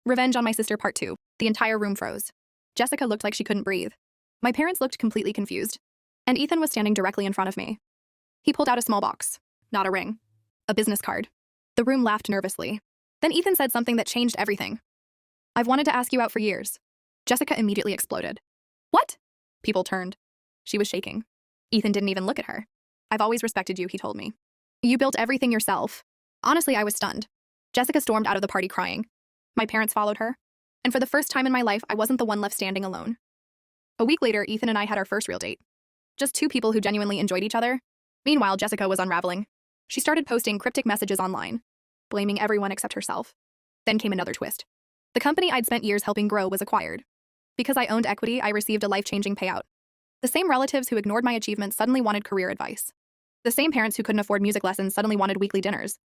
Revenge on My Sister Part 2. The entire room froze. Jessica looked like she couldn't breathe. My parents looked completely confused. And Ethan was standing directly in front of me. He pulled out a small box. Not a ring. A business card. The room laughed nervously. Then Ethan said something that changed everything. "I've wanted to ask you out for years." Jessica immediately exploded. "What?" People turned. She was shaking. Ethan didn't even look at her. "I've always respected you," he told me. "You built everything yourself." Honestly, I was stunned. Jessica stormed out of the party crying. My parents followed her. And for the first time in my life, I wasn't the one left standing alone. A week later, Ethan and I had our first real date. Just two people who genuinely enjoyed each other. Meanwhile, Jessica was unraveling. She started posting cryptic messages online, blaming everyone except herself. Then came another twist. The company I'd spent years helping grow was acquired. Because I owned equity, I received a life-changing payout. The same relatives who ignored my achievements suddenly wanted career advice. The same parents who couldn't afford music lessons suddenly wanted weekly dinners.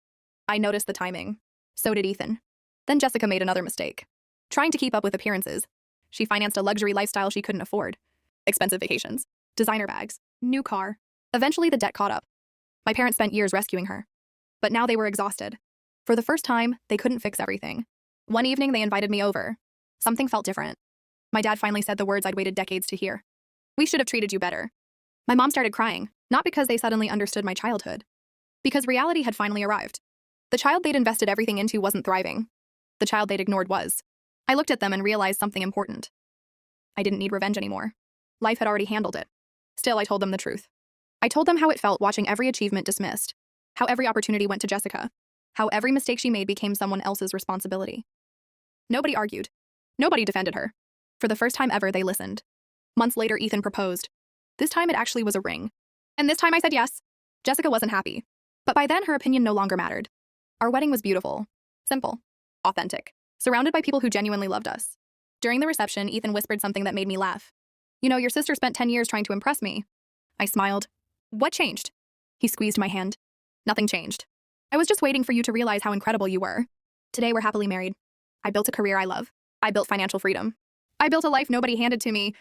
I noticed the timing. So did Ethan. Then Jessica made another mistake. Trying to keep up with appearances, she financed a luxury lifestyle she couldn't afford. Expensive vacations, designer bags, new car. Eventually, the debt caught up. My parents spent years rescuing her. But now they were exhausted. For the first time, they couldn't fix everything. One evening, they invited me over. Something felt different. My dad finally said the words I'd waited decades to hear. "We should have treated you better." My mom started crying, not because they suddenly understood my childhood. Because reality had finally arrived. The child they'd invested everything into wasn't thriving. The child they'd ignored was. I looked at them and realized something important. I didn't need revenge anymore. Life had already handled it. Still, I told them the truth. I told them how it felt watching every achievement dismissed, how every opportunity went to Jessica, how every mistake she made became someone else's responsibility. Nobody argued. Nobody defended her. For the first time ever, they listened. Months later, Ethan proposed. This time, it actually was a ring. And this time, I said yes. Jessica wasn't happy. But by then, her opinion no longer mattered. Our wedding was beautiful, simple, authentic, surrounded by people who genuinely loved us. During the reception, Ethan whispered something that made me laugh. "You know, your sister spent 10 years trying to impress me." I smiled. "What changed?" He squeezed my hand. "Nothing changed. I was just waiting for you to realize how incredible you were. Today, we're happily married. I built a career I love. I built financial freedom. I built a life nobody handed to me.